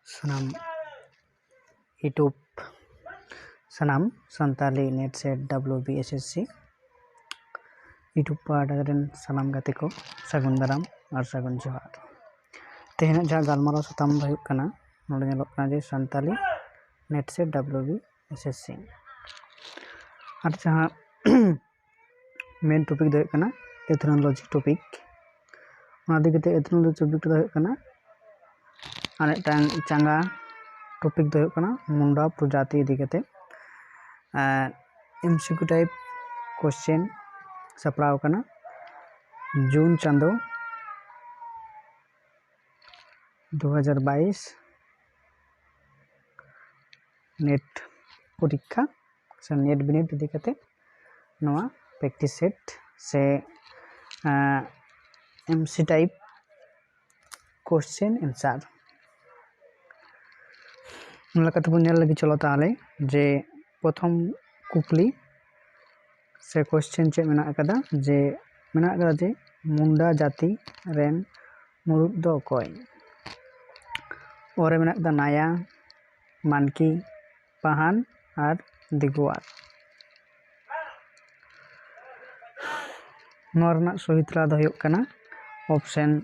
sanam YouTube sanam Santali Net Set WBSSC YouTube पार्टन सानाम गाते को सागुन दाराम और सागुन जोहार तेहना जहाँ गालमाराव साताम दो हुयुग कना नोडे नेलोग कना जे सान्ताली नेट सेट WBSSC और जहाँ मेन टॉपिक दो हुयुग कना एथनोलॉजी टॉपिक ओना दिगते एथनोलॉजी टॉपिक दो हुयुग कना आने टांग चांगा टॉपिक दो हुयुग कना मुंडा प्रजाति दिगते MCQ टाइप क्वेश्चन सपड़ाव कना जून चांदो 2022 नेट परीक्षा से नेट बिनिट दिगते नवा प्रैक्टिस सेट से MC टाइप क्वेश्चन आंसर लकत बुझल लगी चलो ताले जे प्रथम कुकली से क्वेश्चन चे मेना कदा जे मेना कदा जे मुंडा जाति रेन मुरुद दो कोय ओरे मेना कदा नाया मानकी पाहान और दिगुआर नोरना सहितला दो हुयुग कना ऑप्शन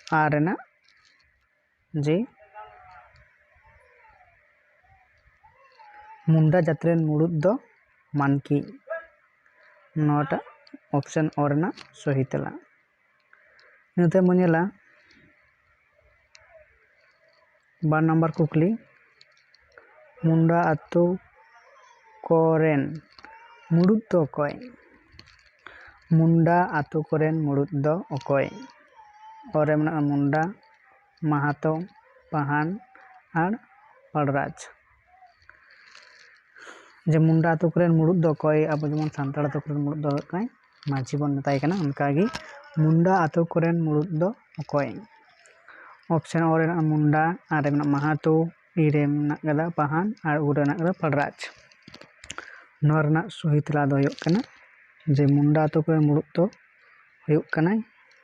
आ रेना जे मुंडा जाति रेन मुरुद दो मानकी नोटा ऑप्शन ओरना सहितला इनते मनेला बार नंबर कुकली मुंडा आतु कोरेन मुरुद दो कोय मुंडा आतु कोरेन मुरुद दो ओकोय ओरे मेना मुंडा माहातो पाहान और पड़राज जे मुंडा आतु कोरेन मुरुद दो कोय अब जेमन सान्ताड़ आतु कोरेन मुरुद दो कय माझी बन मेताय कना उनकागी मुंडा आतु कोरेन मुरुद दो ओकोय ऑप्शन ओरे मुंडा आरे मेना माहातो इरे मेना गदा पाहान और उरे मेना गदा पड़राज नोरना सहितला दो हुयुग कना जे मुंडा आतु कोरेन मुरुद दो हुयुग कना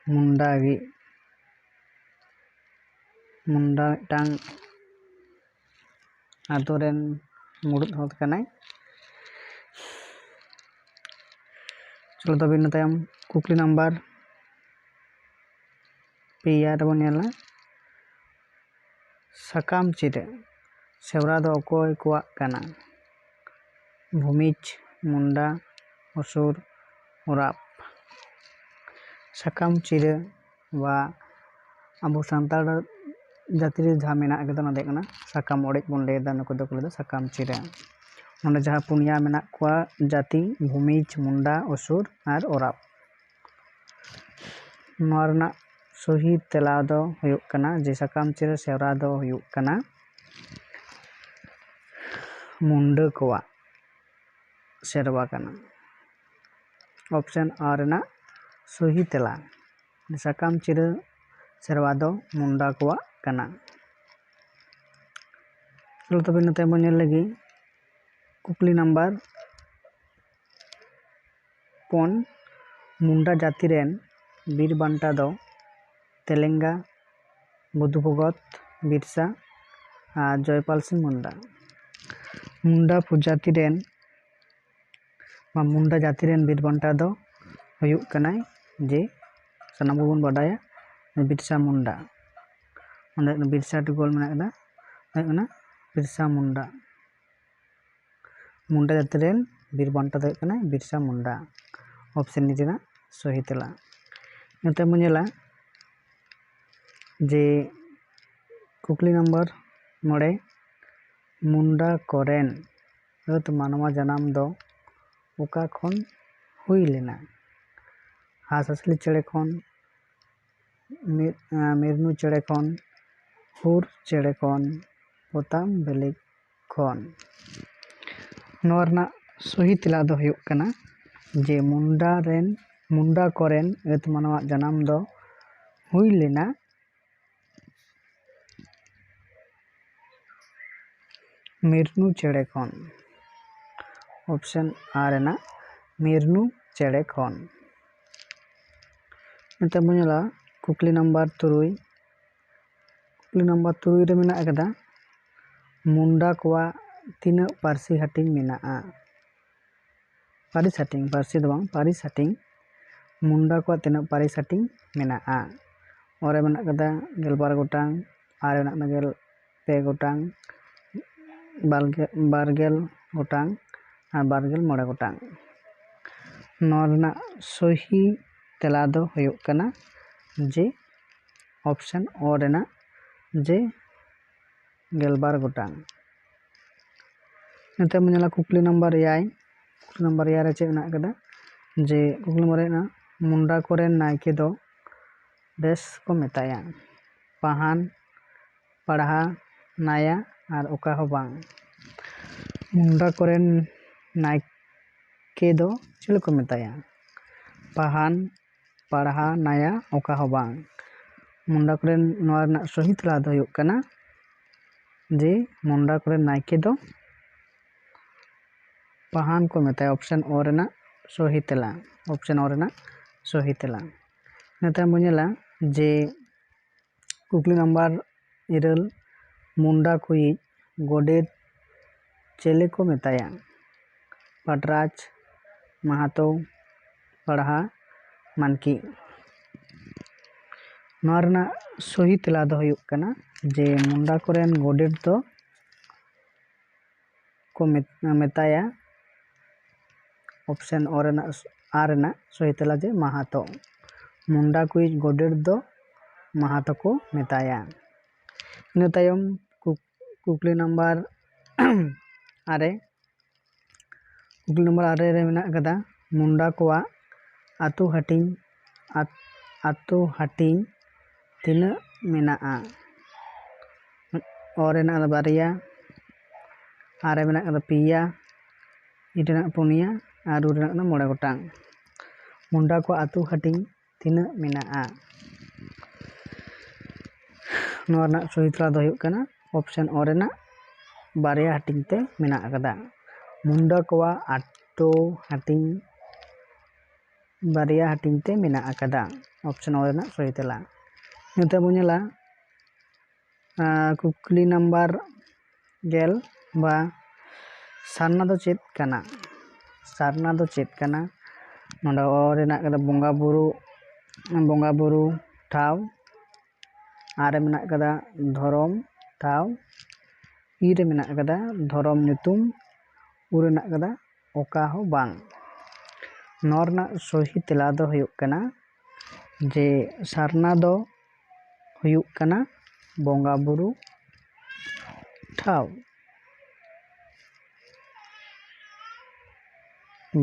मुंडा गी मुंडा टांग आतु रेन मुरुद होत कना चलो तब इन तायम कुकली नंबर पेया रबन नेला सकाम चिरे सेवरा दो अकोय कुआ कना भूमिज मुंडा असुर उराप सकाम चिरे वा अबो सान्ताड़ जाति रे जहाँ मेना कदा ना देखना सकाम ओड़ेज बन लेदा नुको दो को सकाम चिरे ओने जहाँ पुनिया मेना कुआ जाति भूमिज मुंडा असुर और उराप नोरना सही तेला दो हुयुग कना जे सकाम चिरे सेवरा दो हुयुग कना मुंडा कुआ सेरवा कना ऑप्शन आर ना सही तेला सकाम चिरे सेरवा दो मुंडा कुआ कना चलो तब नते बन लगी कुकली नंबर पन मुंडा जाति रेन बीर बांटा दो तेलेंगा बुद्धभगत बिरसा जयपाल सिंह मुंडा मुंडा प्रजाति रेन मुंडा जाति रेन बीर बांटा दो हुयुग कनाय जे सनाम बन बाडाया बिरसा मुंडा ओंडे बिरसा टुगोल मेना कदा हुयुग बिरसा मुंडा मुंडा जाति रेन बीर बांटा दो कनाय बिरसा मुंडा ऑप्शन निजेना सही तेला इनते मुनेला जे कुकली नंबर मोड़े मुंडा कोरेन तो मानवा जनाम दो उका खन हुई लेना हासहसली चेड़े खन मिरनू चेड़े खन हुर चेड़े खन पोताम बेली खन नोरना सही तेला दो हुयुग कना जे मुंडा कोरेन एत मानवा जनाम दो हुई लेना मिरनू चेड़े खन ऑप्शन आर ना मिरनू चेड़े खन नते बुझला कुकली नंबर 3 कुकली नंबर 3 रे मेना कदा मुंडा कोवा तीना पारसी हाटिंग मेना पारिस हाटिंग पारसी दो बांग पारिस हाटिंग मुंडा कोवा तीना पारिस हाटिंग मेना ओरे मेना कदा 12 गोटांग आरे मेना गेल 2 गोटांग 12 गोटांग और 12 गोटांग नोरना सही तेला दो हुयुग कना जे ऑप्शन ओ रेना जे 12 गोटांग नते मेला कुकली नंबर 8 कुकली नंबर 8 रे चे मेना कदा जे कुकली नंबर 8 ना मुंडा कोरेन नायके दो बेस को मेताया पहान पढ़ा नाया और ओका हो बांग मुंडा कोरेन नायके दो चिल को मेताया पहान पढ़ा नाया ओका हो बांग मुंडा कोरेन नोरना सही तेला दो हुयुग कना जे मुंडा कोरेन नायके दो पहान को मेताया ऑप्शन ओ रेना सही तेला ऑप्शन ओ रेना सही तेला नेता मुझेला जे कुकली नंबर 9 मुंडा कोई गोडेर चेले को मेताया पटराज महातो पढ़ा मानकी नोरना सही तेला दो हुयुग कना जे मुंडा कोरेन गोडेर दो को मेताया ऑप्शन ओ रेना आ रेना सही तेला जे महातो मुंडा कोई गोडेर दो महातो को मेताया इन तायम कुकली नंबर 8 कुकली नंबर 8 रे मेना कदा मुंडा कोवा आतु हाटिंग तीना मेना और रेना बारिया आरे मेना कदा पिया इटना पुनिया और रेना 9 गोटांग मुंडा को आतु हाटिंग तीना मेना नोरना सही तेला दो हुयुग कना ऑप्शन ओ रेना बारिया हाटिंग ते मेना कदा मुंडा कोवा आतु हाटिंग बारिया हाटिंग ते मेना कदा ऑप्शन ओ रेना सही तेला निते बुझेला कुकली नंबर 10 बा सारना दो चेत कना सारना दो चेत कना नोंडा ओ रेना कदा बोंगा बुरु ठाव आरे मेना कदा धरम ठाव ईरे मेना कदा धरम नितुम उरे मेना कदा ओका हो बांग नोरना सही तेला दो हुयुग कना जे सारना दो हुयुग कना बोंगा बुरु ठाव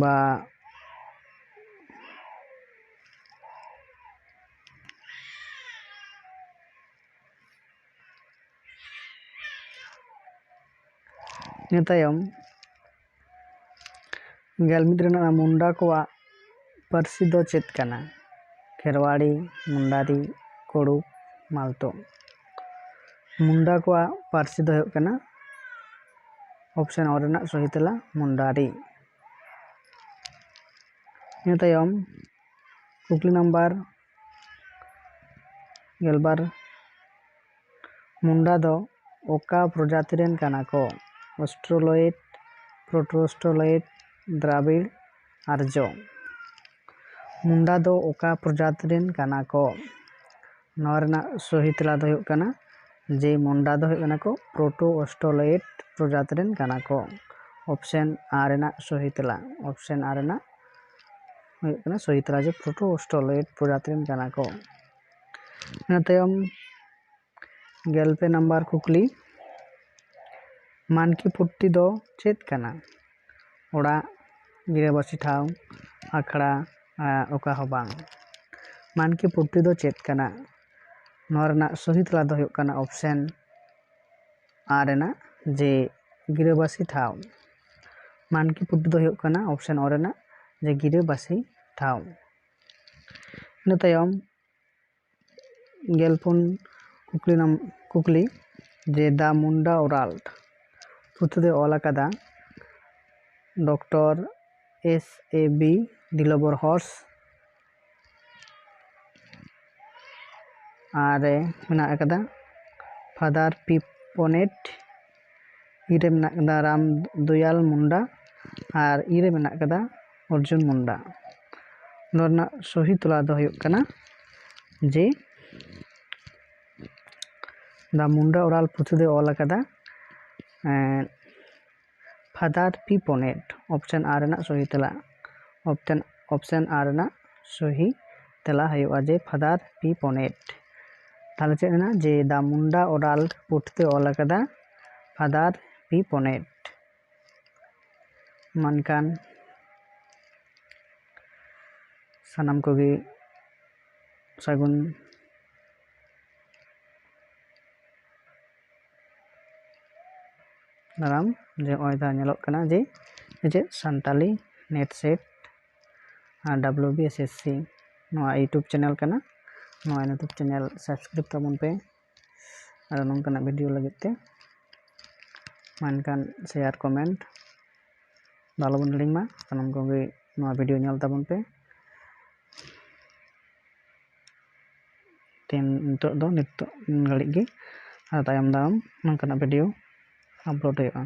बा नितायम गेलमिद रेना मुंडा कोवा पारसी दो चेत कना खेरवाड़ी मुंडारी कोड़ू मालतो मुंडा कोवा पारसी दो हुयुग कना ऑप्शन ओ रेना सही तेला मुंडारी नितायम कुकली नंबर 12 मुंडा दो ओका प्रजाति रेन कना को ऑस्ट्रेलोइड प्रोटोस्टोलोइड द्राविड़ आर्यो मुंडा दो ओका प्रजाति रेन कना को नोरना सही तेला दो हुयुग कना जे मुंडा दो हुयुग कना को प्रोटोस्टोलोइड प्रजाति रेन कना को ऑप्शन आ रेना सही तेला ऑप्शन आ रेना हुयुग कना सही तेला जे प्रोटोस्टोलोइड प्रजाति रेन कना को नतयम गेलपे नंबर कुकली मानकी पुट्टी दो चेत कना ओड़ा गिराबासी ठाव आखड़ा ओका हो बांग मानकी पुट्टी दो चेत कना नोरना सही तेला दो हुयुग कना ऑप्शन आ रेना जे गिराबासी ठाव मानकी पुट्टी दो हुयुग कना ऑप्शन ओ रेना जे गिराबासी ठाव इन तायम गेलपुन कुकली जे दा मुंडा ओराल्ड पुथि दो ओला कदा डॉक्टर S.A.B. डिलोबर हॉर्स ᱟᱨ ᱢᱮᱱᱟᱜ ᱟᱠᱟᱫᱟ ᱯᱷᱟᱫᱟᱨ ᱯᱤ ᱯᱚᱱᱮᱴ, ᱤ ᱨᱮ ᱢᱮᱱᱟᱜ ᱟᱠᱟᱫᱟ ᱨᱟᱢ ᱫᱚᱭᱟᱞ ᱢᱩᱱᱰᱟ ᱟᱨ ᱤ ᱨᱮ ᱢᱮᱱᱟᱜ ᱟᱠᱟᱫᱟ ᱚᱨᱡᱩᱱ ᱢᱩᱱᱰᱟ। ᱱᱚᱣᱟ ᱨᱮᱱᱟᱜ ᱥᱚᱦᱤ ᱛᱮᱞᱟ ᱫᱚ ᱦᱩᱭᱩᱜ ᱠᱟᱱᱟ ᱡᱮ ᱫᱟ ᱢᱩᱱᱰᱟ ᱳᱨᱟᱞ ᱯᱩᱛᱷᱤ ᱫᱚᱭ ᱚᱞ ᱟᱠᱟᱫᱟ ᱯᱷᱟᱫᱟᱨ ᱯᱤ ᱯᱚᱱᱮᱴ। ᱚᱯᱥᱮᱱ ᱟᱨ ᱨᱮᱱᱟᱜ ᱥᱚᱦᱤ ᱛᱮᱞᱟ, ᱚᱯᱥᱮᱱ ᱟᱨ ᱨᱮᱱᱟᱜ ᱥᱚᱦᱤ ᱛᱮᱞᱟ ᱦᱩᱭᱩᱜᱼᱟ ᱡᱮ ᱯᱷᱟᱫᱟᱨ ᱯᱤ ᱯᱚᱱᱮᱴ। তাহলে চেয়ে না যে দা মুন্ডা ওরাল পুথিতে অল আকাদা ফাদার পি পনেট। মানকান সানাম কোগে সাগুন দারাম যে ওইদা ñelok kana je Santali NET SET আর WBSSC নয়া ইউটিউব চ্যানেল kana। नवा यूट्यूब चैनल सब्सक्राइब ताबन पे और नोंकाना वीडियो लगित ते मानकान शेयर कमेंट दालोबन लिंक मा सानाम कोगे नवा वीडियो नेल ताबन पे तेन नितो घड़ी गे तायम दाम नोंकाना वीडियो अपलोड होगा।